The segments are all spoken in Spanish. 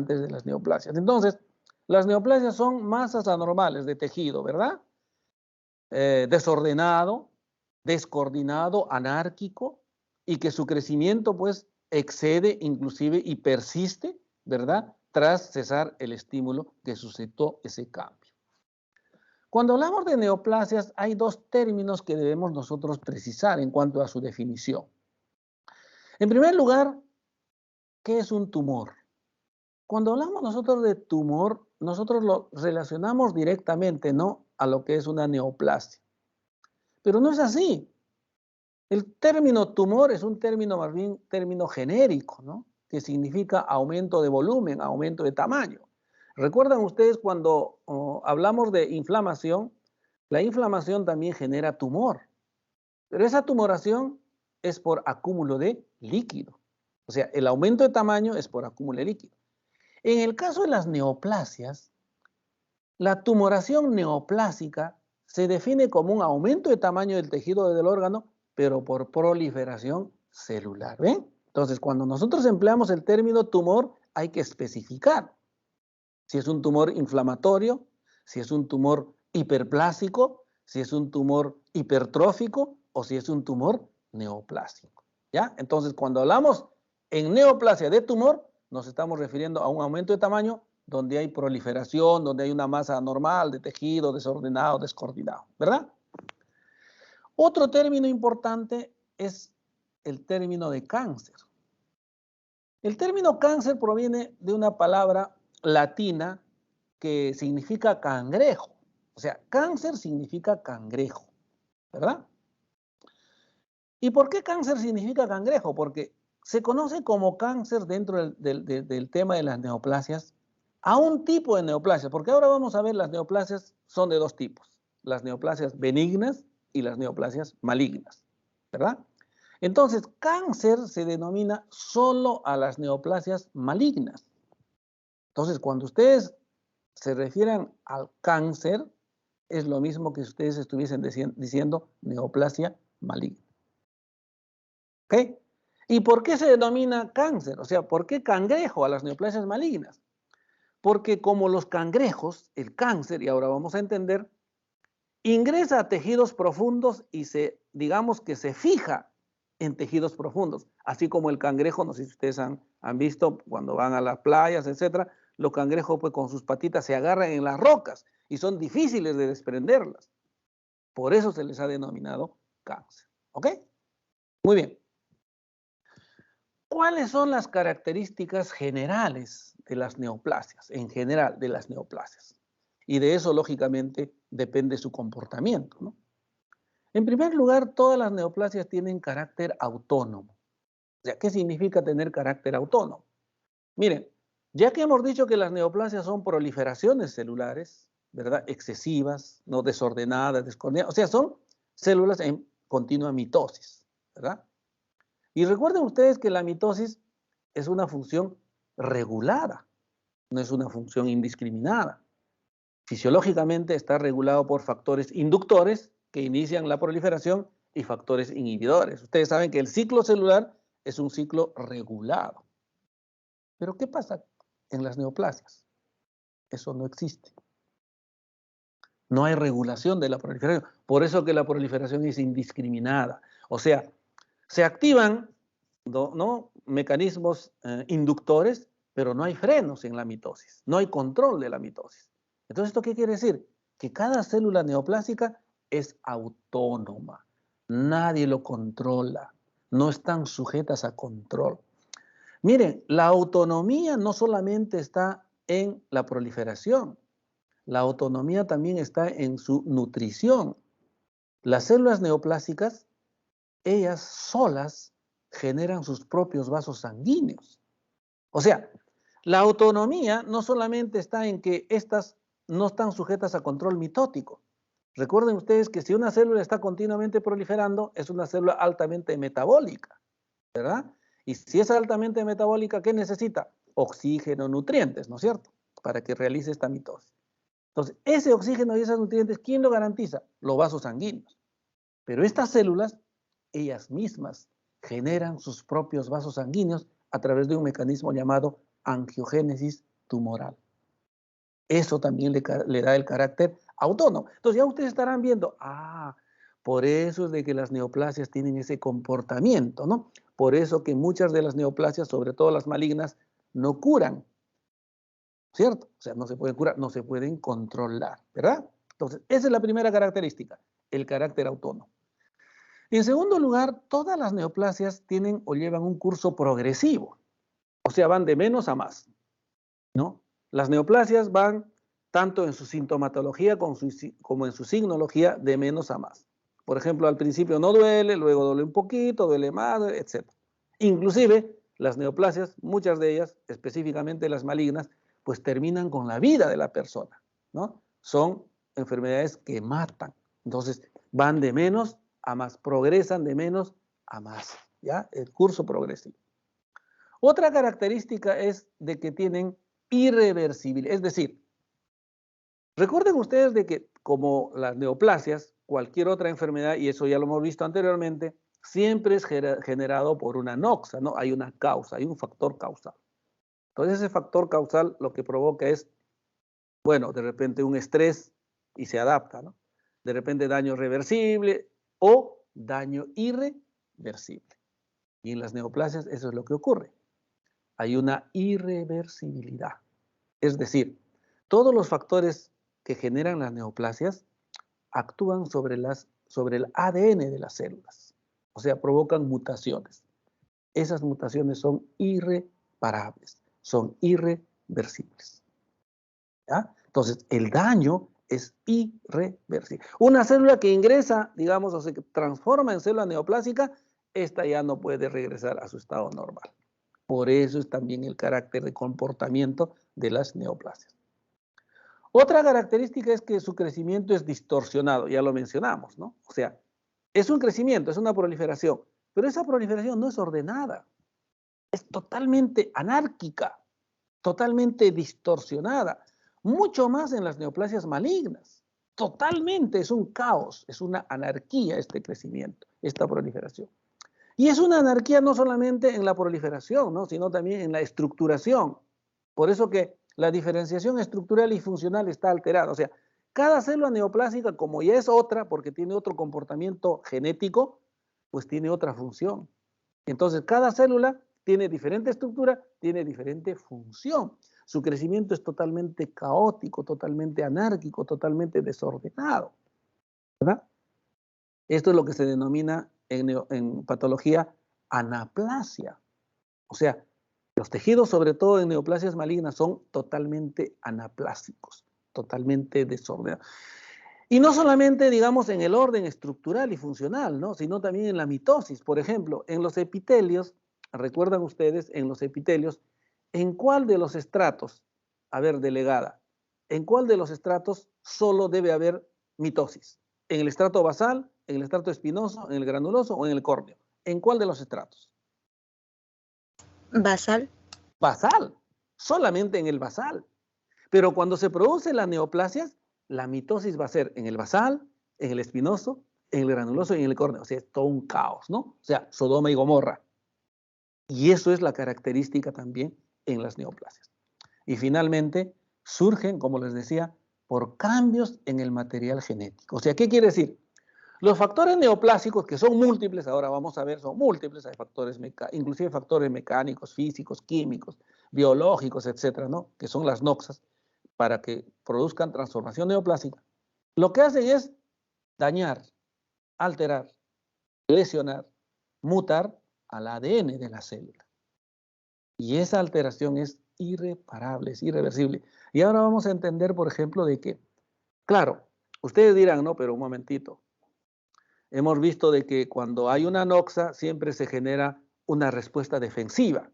antes de las neoplasias. Entonces, las neoplasias son masas anormales de tejido, ¿verdad? Desordenado, descoordinado, anárquico, y que su crecimiento pues excede inclusive y persiste, ¿verdad? Tras cesar el estímulo que suscitó ese cambio. Cuando hablamos de neoplasias, hay dos términos que debemos nosotros precisar en cuanto a su definición. En primer lugar, ¿qué es un tumor? Cuando hablamos nosotros de tumor, nosotros lo relacionamos directamente, ¿no?, a lo que es una neoplasia. Pero no es así. El término tumor es un término más bien término genérico, ¿no?, que significa aumento de volumen, aumento de tamaño. ¿Recuerdan ustedes cuando hablamos de inflamación? La inflamación también genera tumor, pero esa tumoración es por acúmulo de líquido. O sea, el aumento de tamaño es por acúmulo de líquido. En el caso de las neoplasias, la tumoración neoplásica se define como un aumento de tamaño del tejido del órgano, pero por proliferación celular. ¿Ven? Entonces, cuando nosotros empleamos el término tumor, hay que especificar si es un tumor inflamatorio, si es un tumor hiperplásico, si es un tumor hipertrófico o si es un tumor neoplásico. ¿Ya? Entonces, cuando hablamos en neoplasia de tumor, nos estamos refiriendo a un aumento de tamaño donde hay proliferación, donde hay una masa anormal de tejido desordenado, descoordinado, ¿verdad? Otro término importante es el término de cáncer. El término cáncer proviene de una palabra latina que significa cangrejo. O sea, cáncer significa cangrejo, ¿verdad? ¿Y por qué cáncer significa cangrejo? Porque se conoce como cáncer dentro del tema de las neoplasias a un tipo de neoplasias, porque ahora vamos a ver las neoplasias son de dos tipos, las neoplasias benignas y las neoplasias malignas, ¿verdad? Entonces, cáncer se denomina solo a las neoplasias malignas. Entonces, cuando ustedes se refieran al cáncer, es lo mismo que ustedes estuviesen diciendo neoplasia maligna. ¿Ok? ¿Y por qué se denomina cáncer? O sea, ¿por qué cangrejo a las neoplasias malignas? Porque como los cangrejos, el cáncer, y ahora vamos a entender, ingresa a tejidos profundos y digamos que se fija en tejidos profundos, así como el cangrejo, no sé si ustedes han visto cuando van a las playas, etcétera, los cangrejos pues con sus patitas se agarran en las rocas y son difíciles de desprenderlas. Por eso se les ha denominado cáncer. ¿Ok? Muy bien. ¿Cuáles son las características generales de las neoplasias? En general, de las neoplasias. Y de eso, lógicamente, depende su comportamiento, ¿no? En primer lugar, todas las neoplasias tienen carácter autónomo. O sea, ¿qué significa tener carácter autónomo? Miren, ya que hemos dicho que las neoplasias son proliferaciones celulares, ¿verdad?, excesivas, no desordenadas, descoordinadas, o sea, son células en continua mitosis, ¿verdad? Y recuerden ustedes que la mitosis es una función regulada, no es una función indiscriminada. Fisiológicamente está regulado por factores inductores que inician la proliferación y factores inhibidores. Ustedes saben que el ciclo celular es un ciclo regulado. Pero ¿qué pasa en las neoplasias? Eso no existe. No hay regulación de la proliferación. Por eso que la proliferación es indiscriminada. O sea, se activan ¿no?, mecanismos inductores, pero no hay frenos en la mitosis. No hay control de la mitosis. Entonces, ¿esto qué quiere decir? Que cada célula neoplásica es autónoma. Nadie lo controla. No están sujetas a control. Miren, la autonomía no solamente está en la proliferación. La autonomía también está en su nutrición. Las células neoplásicas, ellas solas generan sus propios vasos sanguíneos. O sea, la autonomía no solamente está en que estas no están sujetas a control mitótico. Recuerden ustedes que si una célula está continuamente proliferando, es una célula altamente metabólica, ¿verdad? Y si es altamente metabólica, ¿qué necesita? Oxígeno, nutrientes, ¿no es cierto? Para que realice esta mitosis. Entonces, ese oxígeno y esos nutrientes, ¿quién lo garantiza? Los vasos sanguíneos. Pero estas células, ellas mismas, generan sus propios vasos sanguíneos a través de un mecanismo llamado angiogénesis tumoral. Eso también le da el carácter autónomo. Entonces ya ustedes estarán viendo, por eso es de que las neoplasias tienen ese comportamiento, ¿no? Por eso que muchas de las neoplasias, sobre todo las malignas, no curan, ¿cierto? O sea, no se pueden curar, no se pueden controlar, ¿verdad? Entonces, esa es la primera característica, el carácter autónomo. Y en segundo lugar, todas las neoplasias tienen o llevan un curso progresivo, o sea, van de menos a más, ¿no? Las neoplasias van tanto en su sintomatología como en su signología de menos a más. Por ejemplo, al principio no duele, luego duele un poquito, duele más, etc. Inclusive, las neoplasias, muchas de ellas, específicamente las malignas, pues terminan con la vida de la persona, ¿no? Son enfermedades que matan. Entonces, van de menos a más, progresan de menos a más, ¿ya? El curso progresivo. Otra característica es de que tienen irreversibilidad, es decir, recuerden ustedes de que como las neoplasias, cualquier otra enfermedad, y eso ya lo hemos visto anteriormente, siempre es generado por una noxa, ¿no? Hay una causa, hay un factor causal. Entonces ese factor causal lo que provoca es, bueno, de repente un estrés y se adapta, ¿no? De repente daño reversible o daño irreversible. Y en las neoplasias eso es lo que ocurre. Hay una irreversibilidad. Es decir, todos los factores que generan las neoplasias actúan sobre el ADN de las células, o sea, provocan mutaciones. Esas mutaciones son irreparables, son irreversibles. ¿Ya? Entonces, el daño es irreversible. Una célula que ingresa, digamos, o se transforma en célula neoplásica, esta ya no puede regresar a su estado normal. Por eso es también el carácter de comportamiento de las neoplasias. Otra característica es que su crecimiento es distorsionado, ya lo mencionamos, ¿no? O sea, es un crecimiento, es una proliferación, pero esa proliferación no es ordenada, es totalmente anárquica, totalmente distorsionada, mucho más en las neoplasias malignas. Totalmente es un caos, es una anarquía este crecimiento, esta proliferación. Y es una anarquía no solamente en la proliferación, ¿no? Sino también en la estructuración. Por eso que la diferenciación estructural y funcional está alterada. O sea, cada célula neoplásica, como ya es otra, porque tiene otro comportamiento genético, pues tiene otra función. Entonces, cada célula tiene diferente estructura, tiene diferente función. Su crecimiento es totalmente caótico, totalmente anárquico, totalmente desordenado, ¿verdad? Esto es lo que se denomina en patología anaplasia. O sea, los tejidos, sobre todo en neoplasias malignas, son totalmente anaplásicos, totalmente desordenados. Y no solamente, digamos, en el orden estructural y funcional, ¿no? Sino también en la mitosis. Por ejemplo, en los epitelios, recuerdan ustedes, en los epitelios, ¿en cuál de los estratos, a ver, delegada, en cuál de los estratos solo debe haber mitosis? ¿En el estrato basal, en el estrato espinoso, en el granuloso o en el córneo? ¿En cuál de los estratos? Basal. Basal, solamente en el basal. Pero cuando se producen las neoplasias, la mitosis va a ser en el basal, en el espinoso, en el granuloso y en el córneo. O sea, es todo un caos, ¿no? O sea, Sodoma y Gomorra. Y eso es la característica también en las neoplasias. Y finalmente surgen, como les decía, por cambios en el material genético. O sea, ¿qué quiere decir? Los factores neoplásicos, que son múltiples, ahora vamos a ver, son múltiples, hay factores, inclusive factores mecánicos, físicos, químicos, biológicos, etcétera, ¿no? Que son las noxas, para que produzcan transformación neoplásica. Lo que hacen es dañar, alterar, lesionar, mutar al ADN de la célula. Y esa alteración es irreparable, es irreversible. Y ahora vamos a entender, por ejemplo, de que, claro, ustedes dirán, no, pero un momentito, hemos visto de que cuando hay una noxa siempre se genera una respuesta defensiva.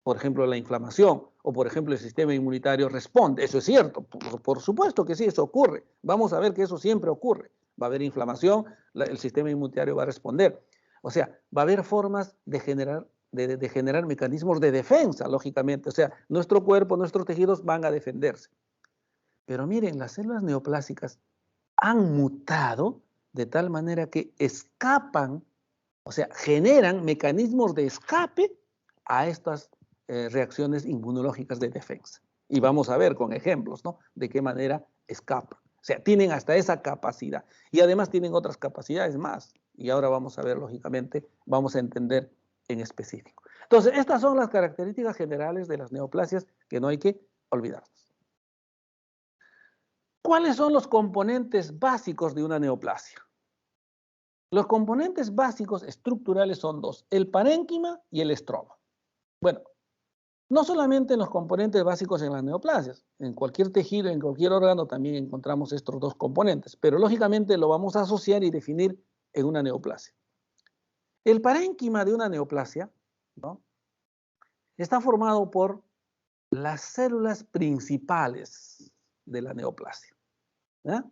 Por ejemplo, la inflamación o, por ejemplo, el sistema inmunitario responde. Eso es cierto, por supuesto que sí, eso ocurre. Vamos a ver que eso siempre ocurre. Va a haber inflamación, el sistema inmunitario va a responder. O sea, va a haber formas de generar mecanismos de defensa, lógicamente. O sea, nuestro cuerpo, nuestros tejidos van a defenderse. Pero miren, las células neoplásicas han mutado de tal manera que escapan, o sea, generan mecanismos de escape a estas reacciones inmunológicas de defensa. Y vamos a ver con ejemplos, ¿no? De qué manera escapan. O sea, tienen hasta esa capacidad. Y además tienen otras capacidades más. Y ahora vamos a ver, lógicamente, vamos a entender en específico. Entonces, estas son las características generales de las neoplasias que no hay que olvidarnos. ¿Cuáles son los componentes básicos de una neoplasia? Los componentes básicos estructurales son dos, el parénquima y el estroma. Bueno, no solamente en los componentes básicos en las neoplasias, en cualquier tejido, en cualquier órgano también encontramos estos dos componentes, pero lógicamente lo vamos a asociar y definir en una neoplasia. El parénquima de una neoplasia, ¿no?, está formado por las células principales de la neoplasia, ¿ya?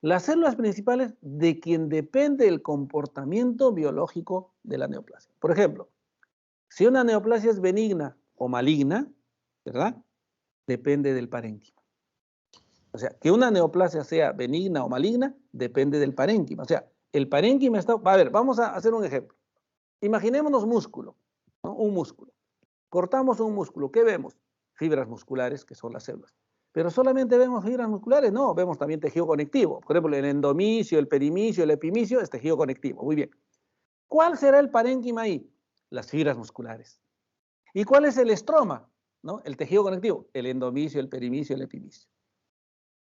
Las células principales de quien depende el comportamiento biológico de la neoplasia. Por ejemplo, si una neoplasia es benigna o maligna, ¿verdad?, depende del parénquima. O sea, que una neoplasia sea benigna o maligna depende del parénquima. O sea, el parénquima está... A ver, vamos a hacer un ejemplo. Imaginémonos músculo, ¿no? Un músculo. Cortamos un músculo. ¿Qué vemos? Fibras musculares, que son las células. Pero solamente vemos fibras musculares, no, vemos también tejido conectivo. Por ejemplo, el endomicio, el perimicio, el epimicio es tejido conectivo. Muy bien. ¿Cuál será el parénquima ahí? Las fibras musculares. ¿Y cuál es el estroma? ¿No? El tejido conectivo, el endomicio, el perimicio, el epimicio.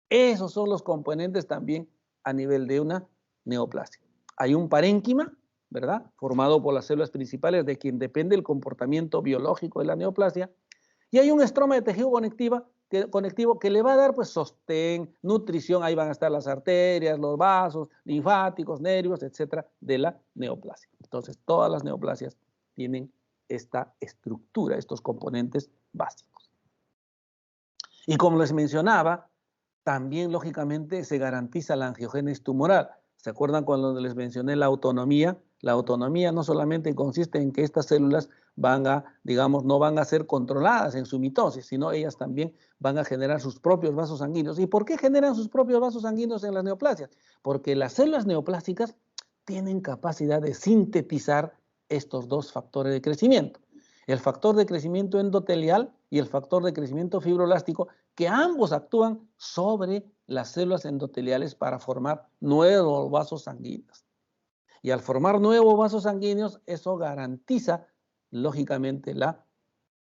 Esos son los componentes también a nivel de una neoplasia. Hay un parénquima, ¿verdad?, formado por las células principales de quien depende el comportamiento biológico de la neoplasia, y hay un estroma de tejido conectivo que le va a dar pues sostén, nutrición, ahí van a estar las arterias, los vasos, linfáticos, nervios, etcétera, de la neoplasia. Entonces, todas las neoplasias tienen esta estructura, estos componentes básicos. Y como les mencionaba, también lógicamente se garantiza la angiogénesis tumoral. ¿Se acuerdan cuando les mencioné la autonomía? La autonomía no solamente consiste en que estas células van a, digamos, no van a ser controladas en su mitosis, sino ellas también van a generar sus propios vasos sanguíneos. ¿Y por qué generan sus propios vasos sanguíneos en las neoplasias? Porque las células neoplásicas tienen capacidad de sintetizar estos dos factores de crecimiento. El factor de crecimiento endotelial y el factor de crecimiento fibroelástico, que ambos actúan sobre las células endoteliales para formar nuevos vasos sanguíneos. Y al formar nuevos vasos sanguíneos, eso garantiza, lógicamente, la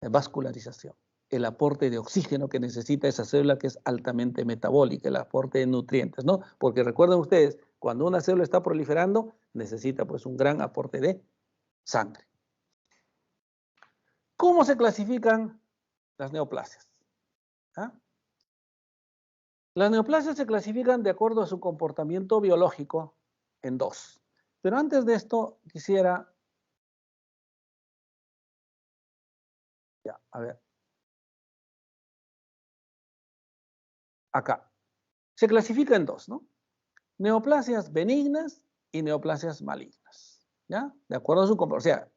vascularización, el aporte de oxígeno que necesita esa célula que es altamente metabólica, el aporte de nutrientes, ¿no? Porque recuerden ustedes, cuando una célula está proliferando, necesita pues un gran aporte de sangre. ¿Cómo se clasifican las neoplasias? ¿Ah? Las neoplasias se clasifican de acuerdo a su comportamiento biológico en dos. Pero antes de esto quisiera... Ya, a ver. Acá. Se clasifica en dos, ¿no? Neoplasias benignas y neoplasias malignas. ¿Ya? De acuerdo a su comportamiento. O sea,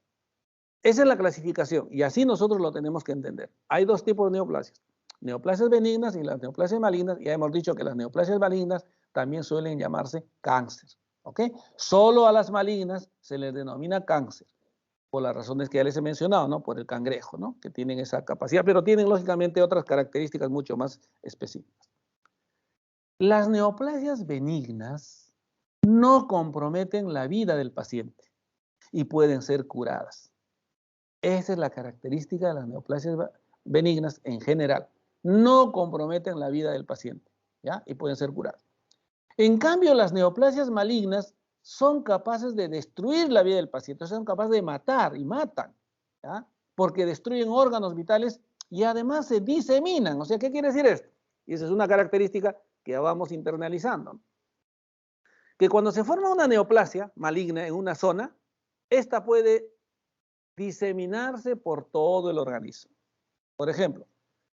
esa es la clasificación y así nosotros lo tenemos que entender. Hay dos tipos de neoplasias. Neoplasias benignas y las neoplasias malignas. Ya hemos dicho que las neoplasias malignas también suelen llamarse cáncer. ¿Ok? Solo a las malignas se les denomina cáncer, por las razones que ya les he mencionado, ¿no? Por el cangrejo, ¿no? Que tienen esa capacidad, pero tienen lógicamente otras características mucho más específicas. Las neoplasias benignas no comprometen la vida del paciente y pueden ser curadas. Esa es la característica de las neoplasias benignas en general. No comprometen la vida del paciente, ¿ya? Y pueden ser curadas. En cambio, las neoplasias malignas son capaces de destruir la vida del paciente, son capaces de matar y matan, ¿ya? Porque destruyen órganos vitales y además se diseminan. O sea, ¿qué quiere decir esto? Y esa es una característica que vamos internalizando. Que cuando se forma una neoplasia maligna en una zona, esta puede diseminarse por todo el organismo. Por ejemplo,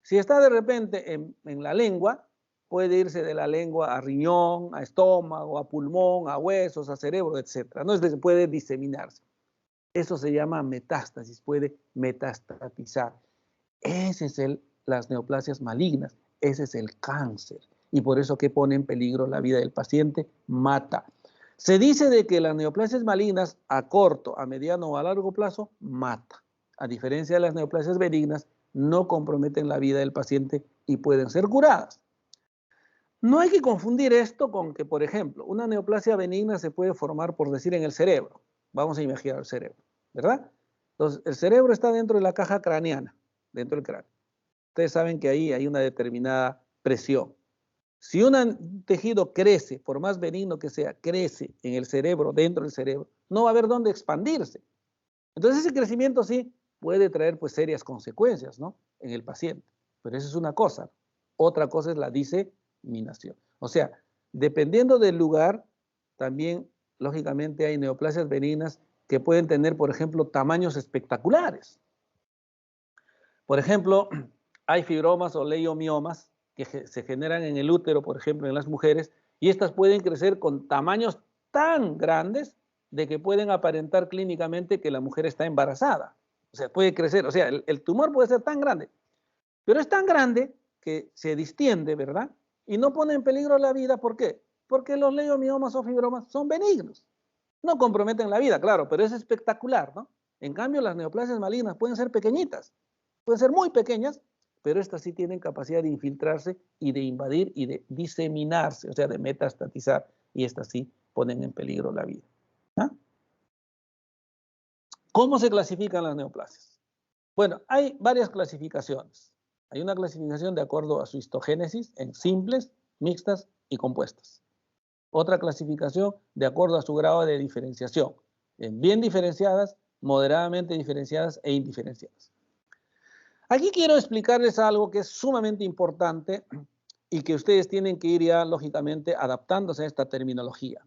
si está de repente en la lengua, puede irse de la lengua a riñón, a estómago, a pulmón, a huesos, a cerebro, etc. No es decir, puede diseminarse. Eso se llama metástasis, puede metastatizar. Ese es las neoplasias malignas, ese es el cáncer. Y por eso que pone en peligro la vida del paciente, mata. Se dice de que las neoplasias malignas a corto, a mediano o a largo plazo, mata. A diferencia de las neoplasias benignas, no comprometen la vida del paciente y pueden ser curadas. No hay que confundir esto con que, por ejemplo, una neoplasia benigna se puede formar, por decir, en el cerebro. Vamos a imaginar el cerebro, ¿verdad? Entonces, el cerebro está dentro de la caja craneana, dentro del cráneo. Ustedes saben que ahí hay una determinada presión. Si un tejido crece, por más benigno que sea, crece en el cerebro, dentro del cerebro, no va a haber dónde expandirse. Entonces ese crecimiento sí puede traer pues serias consecuencias, ¿no? En el paciente. Pero eso es una cosa. Otra cosa es la diseminación. O sea, dependiendo del lugar, también lógicamente hay neoplasias benignas que pueden tener, por ejemplo, tamaños espectaculares. Por ejemplo, hay fibromas o leiomiomas que se generan en el útero, por ejemplo, en las mujeres, y estas pueden crecer con tamaños tan grandes de que pueden aparentar clínicamente que la mujer está embarazada. O sea, puede crecer, o sea, el tumor puede ser tan grande, pero es tan grande que se distiende, ¿verdad? Y no pone en peligro la vida, ¿por qué? Porque los leiomiomas o fibromas son benignos. No comprometen la vida, claro, pero es espectacular, ¿no? En cambio, las neoplasias malignas pueden ser pequeñitas, pueden ser muy pequeñas, pero estas sí tienen capacidad de infiltrarse y de invadir y de diseminarse, o sea, de metastatizar, y estas sí ponen en peligro la vida. ¿Ah? ¿Cómo se clasifican las neoplasias? Bueno, hay varias clasificaciones. Hay una clasificación de acuerdo a su histogénesis en simples, mixtas y compuestas. Otra clasificación de acuerdo a su grado de diferenciación, en bien diferenciadas, moderadamente diferenciadas e indiferenciadas. Aquí quiero explicarles algo que es sumamente importante y que ustedes tienen que ir ya, lógicamente, adaptándose a esta terminología.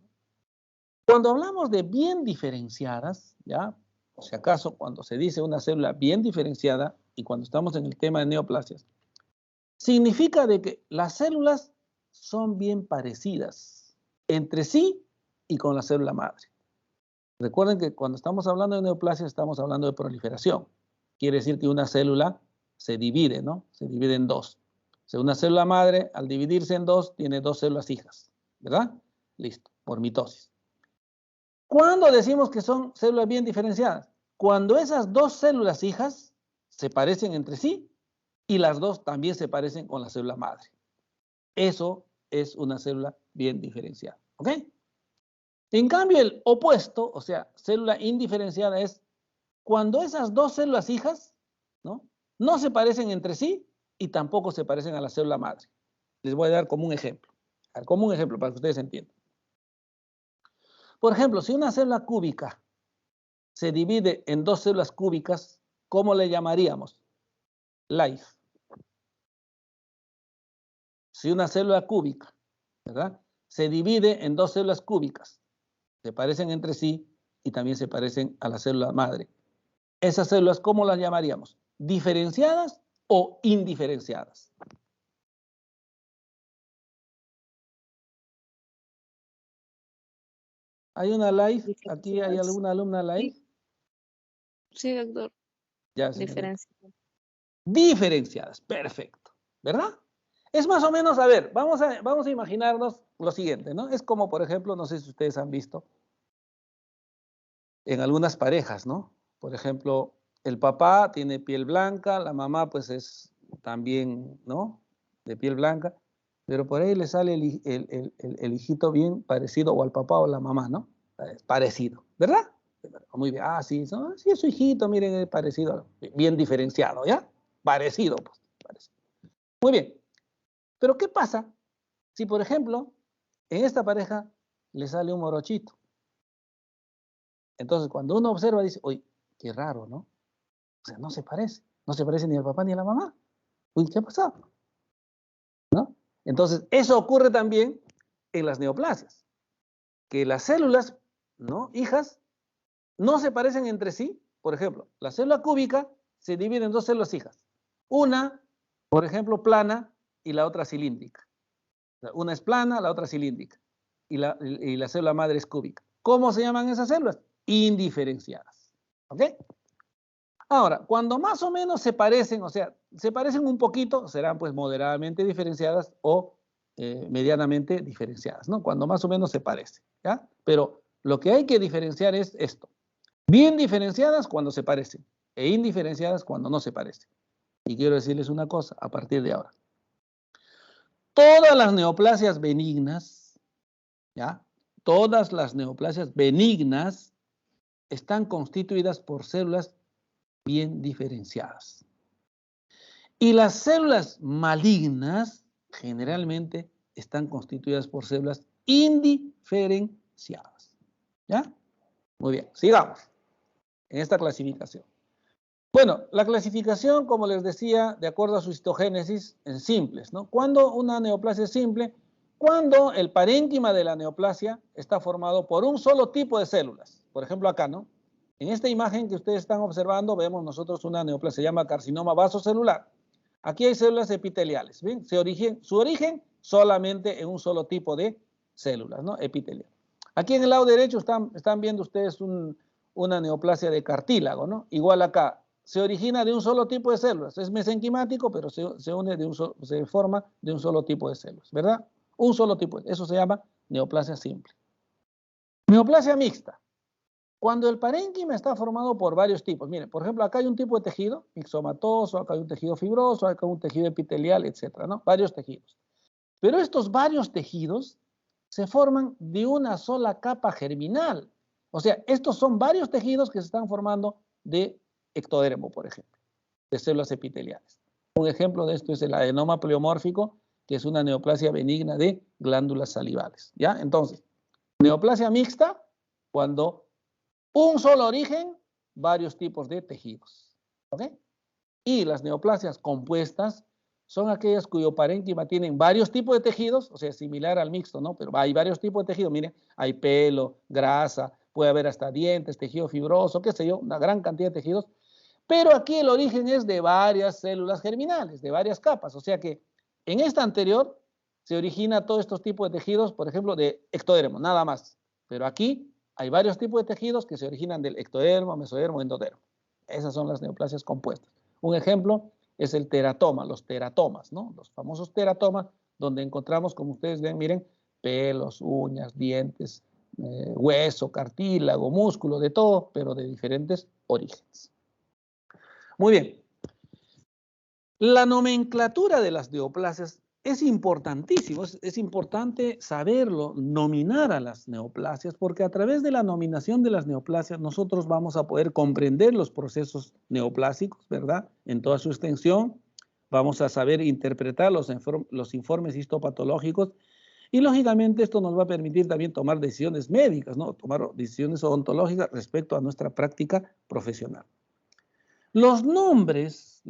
Cuando hablamos de bien diferenciadas, ¿ya? O si acaso, cuando se dice una célula bien diferenciada y cuando estamos en el tema de neoplasias, significa de que las células son bien parecidas entre sí y con la célula madre. Recuerden que cuando estamos hablando de neoplasia estamos hablando de proliferación. Quiere decir que una célula se divide, ¿no? Se divide en dos. O sea, una célula madre, al dividirse en dos, tiene dos células hijas, ¿verdad? Listo, por mitosis. ¿Cuándo decimos que son células bien diferenciadas? Cuando esas dos células hijas se parecen entre sí y las dos también se parecen con la célula madre. Eso es una célula bien diferenciada, ¿ok? En cambio, el opuesto, o sea, célula indiferenciada, es cuando esas dos células hijas, ¿no? No se parecen entre sí y tampoco se parecen a la célula madre. Les voy a dar como un ejemplo. Como un ejemplo para que ustedes entiendan. Por ejemplo, si una célula cúbica se divide en dos células cúbicas, ¿cómo le llamaríamos? Life. Si una célula cúbica, ¿verdad? Se divide en dos células cúbicas, se parecen entre sí y también se parecen a la célula madre. Esas células, ¿cómo las llamaríamos? ¿Diferenciadas o indiferenciadas? ¿Hay una live? ¿Aquí hay alguna alumna live? Sí, doctor. Ya, diferenciadas, perfecto, ¿verdad? Es más o menos, a ver, vamos a imaginarnos lo siguiente, ¿no? Es como, por ejemplo, no sé si ustedes han visto en algunas parejas, ¿no? Por ejemplo, el papá tiene piel blanca, la mamá pues es también, ¿no? De piel blanca, pero por ahí le sale el hijito bien parecido o al papá o a la mamá, ¿no? Parecido, ¿verdad? Muy bien, sí, sí es su hijito, miren, es parecido, bien diferenciado, ¿ya? Parecido, pues, parecido. Muy bien, pero ¿qué pasa si, por ejemplo, en esta pareja le sale un morochito? Entonces, cuando uno observa, dice, uy, qué raro, ¿no? O sea, no se parece ni al papá ni a la mamá. Uy, ¿qué ha pasado? ¿No? Entonces, eso ocurre también en las neoplasias, que las células, ¿no? Hijas, no se parecen entre sí. Por ejemplo, la célula cúbica se divide en dos células hijas. Una, por ejemplo, plana y la otra cilíndrica. Una es plana, la otra cilíndrica. Y la célula madre es cúbica. ¿Cómo se llaman esas células? Indiferenciadas. ¿Ok? Ahora, cuando más o menos se parecen, o sea, se parecen un poquito, serán pues moderadamente diferenciadas o medianamente diferenciadas, ¿no? Cuando más o menos se parecen, ¿ya? Pero lo que hay que diferenciar es esto. Bien diferenciadas cuando se parecen e indiferenciadas cuando no se parecen. Y quiero decirles una cosa a partir de ahora. Todas las neoplasias benignas, ¿ya? Todas las neoplasias benignas están constituidas por células bien diferenciadas. Y las células malignas generalmente están constituidas por células indiferenciadas. ¿Ya? Muy bien, sigamos en esta clasificación. Bueno, la clasificación, como les decía, de acuerdo a su histogénesis, en simples, ¿no? ¿Cuándo una neoplasia es simple? Cuando el parénquima de la neoplasia está formado por un solo tipo de células. Por ejemplo, acá, ¿no? En esta imagen que ustedes están observando, vemos nosotros una neoplasia, se llama carcinoma vasocelular. Aquí hay células epiteliales, ¿bien? Su origen solamente en un solo tipo de células, ¿no? Epitelial. Aquí en el lado derecho están viendo ustedes una neoplasia de cartílago, ¿no? Igual acá, se origina de un solo tipo de células. Es mesenquimático, pero se forma de un solo tipo de células, ¿verdad? Un solo tipo. Eso se llama neoplasia simple. Neoplasia mixta. Cuando el parénquima está formado por varios tipos. Miren, por ejemplo, acá hay un tipo de tejido mixomatoso, acá hay un tejido fibroso, acá hay un tejido epitelial, etcétera, ¿no? Varios tejidos. Pero estos varios tejidos se forman de una sola capa germinal. O sea, estos son varios tejidos que se están formando de ectodermo, por ejemplo, de células epiteliales. Un ejemplo de esto es el adenoma pleomórfico, que es una neoplasia benigna de glándulas salivales. ¿Ya? Entonces, neoplasia mixta, cuando un solo origen, varios tipos de tejidos. ¿Ok? Y las neoplasias compuestas son aquellas cuyo parénquima tienen varios tipos de tejidos, o sea, similar al mixto, ¿no? Pero hay varios tipos de tejidos. Miren, hay pelo, grasa, puede haber hasta dientes, tejido fibroso, qué sé yo, una gran cantidad de tejidos. Pero aquí el origen es de varias células germinales, de varias capas. O sea que en esta anterior se origina todos estos tipos de tejidos, por ejemplo, de ectodermo, nada más. Pero aquí hay varios tipos de tejidos que se originan del ectodermo, mesodermo, endodermo. Esas son las neoplasias compuestas. Un ejemplo es el teratoma, los teratomas, ¿no? Los famosos teratomas, donde encontramos, como ustedes ven, miren, pelos, uñas, dientes, hueso, cartílago, músculo, de todo, pero de diferentes orígenes. Muy bien. La nomenclatura de las neoplasias es importantísimo, es importante saberlo, nominar a las neoplasias, porque a través de la nominación de las neoplasias nosotros vamos a poder comprender los procesos neoplásicos, ¿verdad? En toda su extensión, vamos a saber interpretar los informes histopatológicos y lógicamente esto nos va a permitir también tomar decisiones médicas, ¿no? Tomar decisiones odontológicas respecto a nuestra práctica profesional. Los nombres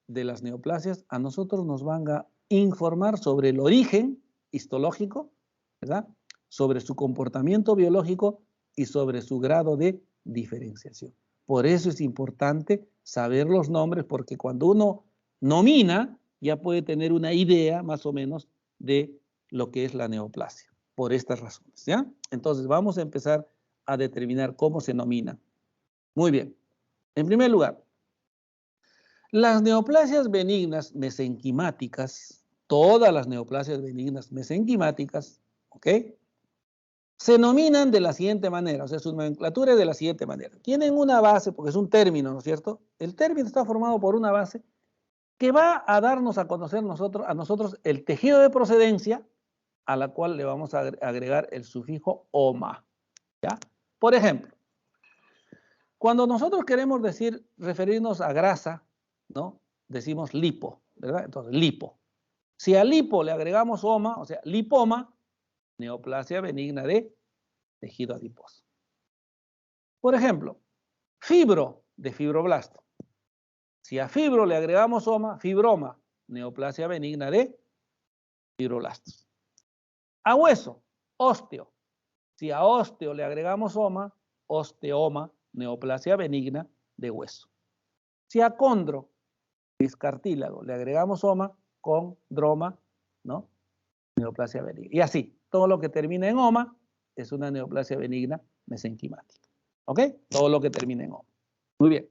de las neoplasias a nosotros nos van a informar sobre el origen histológico, ¿verdad? Sobre su comportamiento biológico y sobre su grado de diferenciación. Por eso es importante saber los nombres, porque cuando uno nomina, ya puede tener una idea más o menos de lo que es la neoplasia, por estas razones, ¿ya? Entonces vamos a empezar a determinar cómo se nomina. Muy bien. En primer lugar, las neoplasias benignas mesenquimáticas, todas las neoplasias benignas mesenquimáticas, ¿ok? Se nominan de la siguiente manera, o sea, su nomenclatura es de la siguiente manera. Tienen una base, porque es un término, ¿no es cierto? El término está formado por una base que va a darnos a conocer a nosotros el tejido de procedencia, a la cual le vamos a agregar el sufijo oma, ¿ya? Por ejemplo, cuando nosotros queremos referirnos a grasa, ¿no? Decimos lipo, ¿verdad? Entonces, lipo. Si a lipo le agregamos oma, o sea, lipoma, neoplasia benigna de tejido adiposo. Por ejemplo, fibro de fibroblasto. Si a fibro le agregamos oma, fibroma, neoplasia benigna de fibroblastos. A hueso, osteo. Si a osteo le agregamos oma, osteoma, neoplasia benigna de hueso. Si a condro, cartílago, le agregamos oma, condroma, ¿no? Neoplasia benigna. Y así, todo lo que termina en oma es una neoplasia benigna mesenquimática. ¿Ok? Todo lo que termina en oma. Muy bien.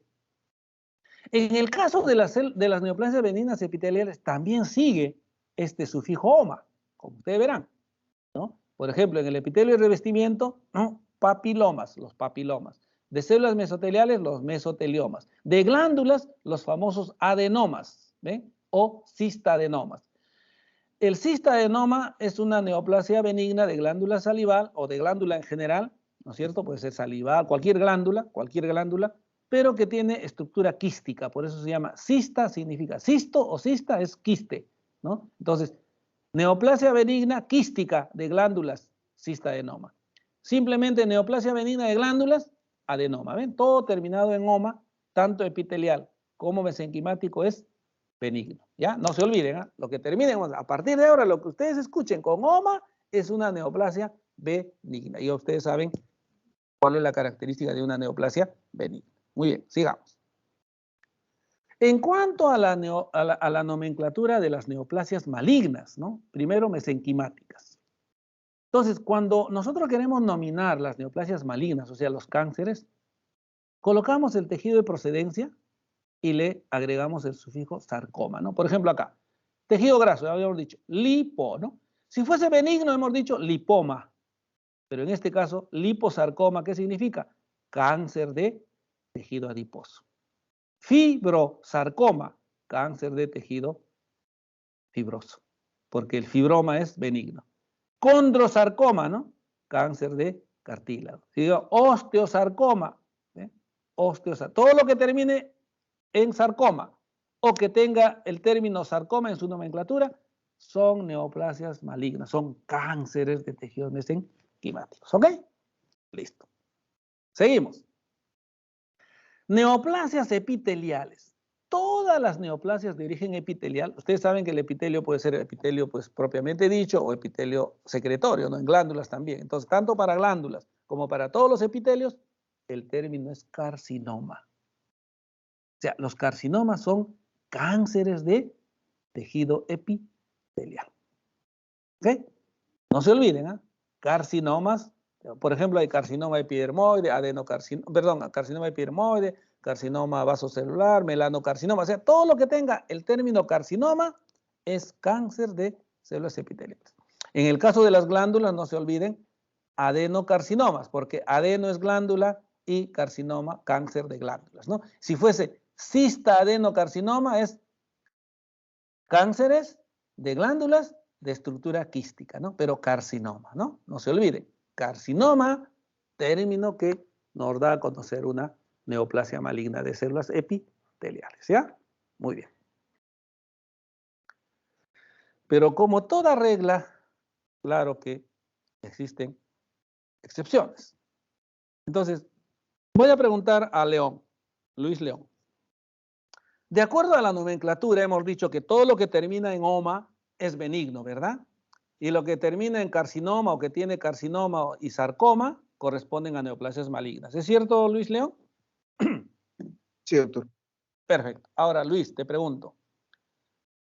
En el caso de las neoplasias benignas epiteliales también sigue este sufijo oma, como ustedes verán, ¿no? Por ejemplo, en el epitelio y revestimiento, ¿no? Papilomas, los papilomas. De células mesoteliales, los mesoteliomas. De glándulas, los famosos adenomas, ¿ven? O cistadenomas. El cistadenoma es una neoplasia benigna de glándula salival o de glándula en general, ¿no es cierto? Puede ser salival, cualquier glándula, pero que tiene estructura quística, por eso se llama cista, significa cisto o cista es quiste, ¿no? Entonces, neoplasia benigna quística de glándulas, cistadenoma. Simplemente neoplasia benigna de glándulas, adenoma, ¿ven? Todo terminado en oma, tanto epitelial como mesenquimático es benigno, ¿ya? No se olviden, ¿eh? Lo que terminen, a partir de ahora, lo que ustedes escuchen con oma es una neoplasia benigna. Y ustedes saben cuál es la característica de una neoplasia benigna. Muy bien, sigamos. En cuanto a la nomenclatura de las neoplasias malignas, ¿no? Primero mesenquimáticas. Entonces, cuando nosotros queremos nominar las neoplasias malignas, o sea, los cánceres, colocamos el tejido de procedencia y le agregamos el sufijo sarcoma, ¿no? Por ejemplo, acá, tejido graso, ya habíamos dicho, lipo, ¿no? Si fuese benigno, hemos dicho lipoma, pero en este caso, liposarcoma, ¿qué significa? Cáncer de tejido adiposo. Fibrosarcoma, cáncer de tejido fibroso, porque el fibroma es benigno. Condrosarcoma, ¿no? Cáncer de cartílago. Si digo osteosarcoma, ¿eh? Todo lo que termine en sarcoma o que tenga el término sarcoma en su nomenclatura son neoplasias malignas, son cánceres de tejidos mesenquimáticos. ¿Ok? Listo. Seguimos. Neoplasias epiteliales. Todas las neoplasias de origen epitelial, ustedes saben que el epitelio puede ser epitelio pues, propiamente dicho o epitelio secretorio, ¿no? En glándulas también. Entonces, tanto para glándulas como para todos los epitelios, el término es carcinoma. O sea, los carcinomas son cánceres de tejido epitelial. ¿Ok? No se olviden, ¿eh? Carcinomas, por ejemplo, hay carcinoma epidermoide, carcinoma epidermoide, carcinoma vasocelular, melanocarcinoma, o sea, todo lo que tenga el término carcinoma es cáncer de células epiteliales. En el caso de las glándulas, no se olviden, adenocarcinomas, porque adeno es glándula y carcinoma, cáncer de glándulas, ¿no? Si fuese cista adenocarcinoma, es cánceres de glándulas de estructura quística, ¿no? Pero carcinoma, ¿no? No se olviden, carcinoma, término que nos da a conocer una neoplasia maligna de células epiteliales, ¿ya? Muy bien. Pero como toda regla, claro que existen excepciones. Entonces, voy a preguntar a León, Luis León. De acuerdo a la nomenclatura, hemos dicho que todo lo que termina en oma es benigno, ¿verdad? Y lo que termina en carcinoma o que tiene carcinoma y sarcoma corresponden a neoplasias malignas. ¿Es cierto, Luis León? Sí, doctor. Perfecto. Ahora, Luis, te pregunto.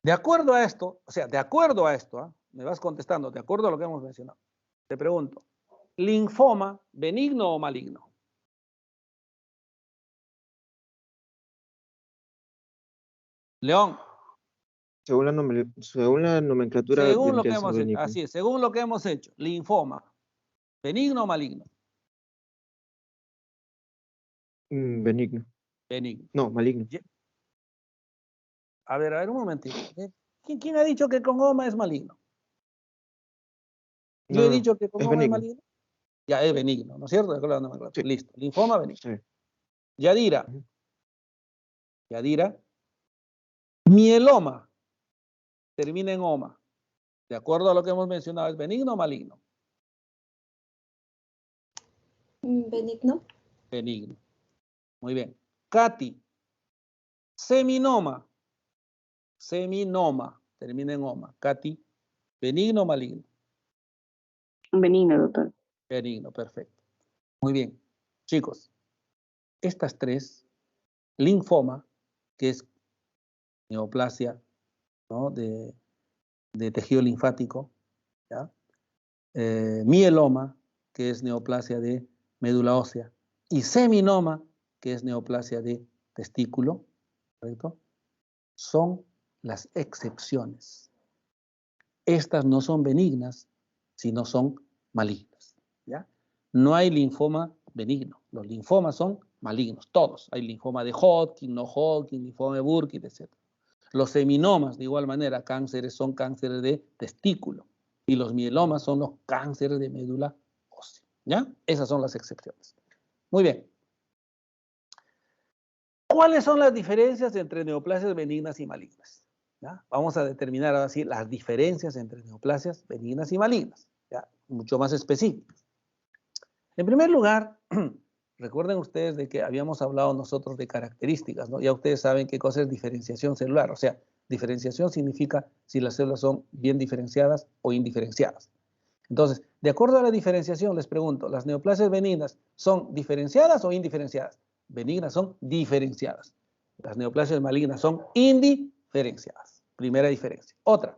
De acuerdo a esto, o sea, de acuerdo a esto, ¿eh? Me vas contestando, de acuerdo a lo que hemos mencionado. Te pregunto, ¿linfoma benigno o maligno? León. Según la nomenclatura Según lo que vendría a ser hemos hecho, benigno. así es, según lo que hemos hecho, linfoma, benigno o maligno. Benigno. Benigno. No, maligno. A ver un momentito. ¿Quién ha dicho que con oma es maligno? Yo he No, dicho que con es oma es benigno. maligno. Ya es benigno, ¿no es cierto? De acuerdo a la nomenclatura. Sí. Listo. Linfoma benigno. Sí. Yadira. Yadira. Mieloma. Termina en oma. De acuerdo a lo que hemos mencionado, ¿es benigno o maligno? Benigno. Benigno. Muy bien. Katy. Seminoma. Seminoma. Termina en oma. Katy. ¿Benigno o maligno? Benigno, doctor. Benigno, perfecto. Muy bien. Chicos, estas tres, linfoma, que es neoplasia, ¿no? de tejido linfático, ¿ya? Mieloma, que es neoplasia de médula ósea, y seminoma, que es neoplasia de testículo, ¿correcto? Son las excepciones. Estas no son benignas, sino son malignas, ¿ya? No hay linfoma benigno. Los linfomas son malignos, todos. Hay linfoma de Hodgkin, no Hodgkin, linfoma de Burkitt, etc. Los seminomas, de igual manera, son cánceres de testículo. Y los mielomas son los cánceres de médula ósea. ¿Ya? Esas son las excepciones. Muy bien. ¿Cuáles son las diferencias entre neoplasias benignas y malignas? ¿Ya? Vamos a determinar ahora sí las diferencias entre neoplasias benignas y malignas, ¿ya? Mucho más específicas. En primer lugar, recuerden ustedes de que habíamos hablado nosotros de características, ¿no? Ya ustedes saben qué cosa es diferenciación celular. O sea, diferenciación significa si las células son bien diferenciadas o indiferenciadas. Entonces, de acuerdo a la diferenciación, les pregunto, ¿las neoplasias benignas son diferenciadas o indiferenciadas? Benignas son diferenciadas. Las neoplasias malignas son indiferenciadas. Primera diferencia. Otra.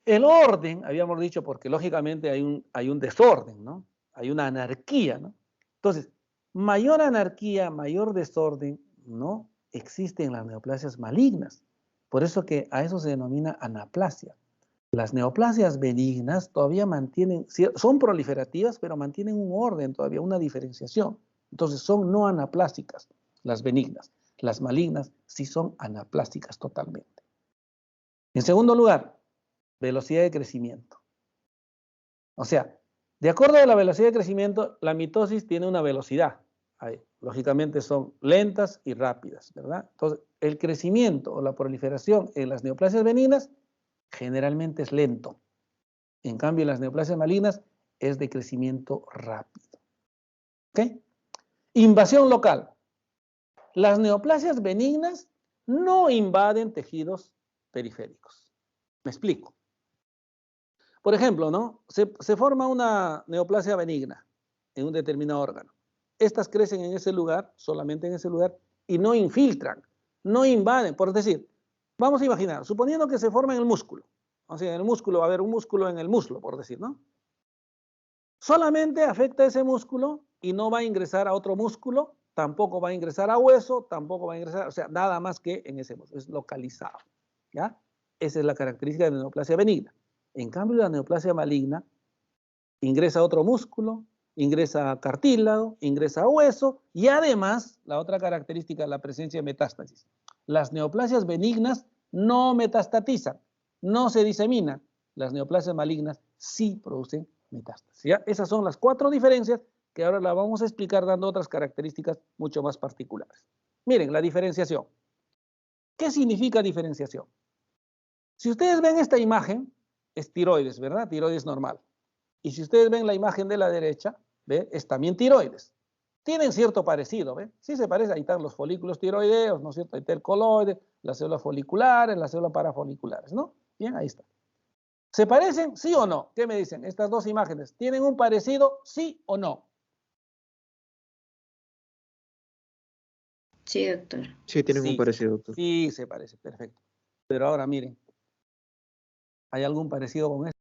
El orden, habíamos dicho, porque lógicamente hay un desorden, ¿no? Hay una anarquía, ¿no? Entonces, mayor anarquía, mayor desorden, no existe en las neoplasias malignas. Por eso que a eso se denomina anaplasia. Las neoplasias benignas todavía son proliferativas, pero mantienen un orden todavía, una diferenciación. Entonces son no anaplásicas las benignas. Las malignas sí son anaplásicas totalmente. En segundo lugar, velocidad de crecimiento. O sea, de acuerdo a la velocidad de crecimiento, la mitosis tiene una velocidad. Lógicamente son lentas y rápidas, ¿verdad? Entonces, el crecimiento o la proliferación en las neoplasias benignas generalmente es lento. En cambio, en las neoplasias malignas es de crecimiento rápido. ¿Ok? Invasión local. Las neoplasias benignas no invaden tejidos periféricos. Me explico. Por ejemplo, ¿no? Se forma una neoplasia benigna en un determinado órgano. Estas crecen en ese lugar, solamente en ese lugar, y no infiltran, no invaden. Por decir, vamos a imaginar, suponiendo que se forma en el músculo. O sea, en el músculo va a haber un músculo en el muslo, por decir, ¿no? Solamente afecta ese músculo y no va a ingresar a otro músculo, tampoco va a ingresar a hueso, tampoco va a ingresar, o sea, nada más que en ese músculo, es localizado, ¿ya? Esa es la característica de la neoplasia benigna. En cambio, la neoplasia maligna ingresa a otro músculo, ingresa a cartílago, ingresa a hueso y además, la otra característica es la presencia de metástasis. Las neoplasias benignas no metastatizan, no se diseminan. Las neoplasias malignas sí producen metástasis. ¿Ya? Esas son las 4 diferencias que ahora las vamos a explicar dando otras características mucho más particulares. Miren, la diferenciación. ¿Qué significa diferenciación? Si ustedes ven esta imagen, es tiroides, ¿verdad? Tiroides normal. Y si ustedes ven la imagen de la derecha, ¿ve? Es también tiroides. Tienen cierto parecido, ¿ve? Sí se parece, ahí están los folículos tiroideos, ¿no es cierto? Ahí está el coloide, las células foliculares, las células parafoliculares, ¿no? Bien, ahí está. ¿Se parecen? ¿Sí o no? ¿Qué me dicen? Estas dos imágenes, ¿tienen un parecido? ¿Sí o no? Sí, doctor. Sí, tienen un parecido, doctor. Sí, se parece, perfecto. Pero ahora miren, ¿hay algún parecido con esto?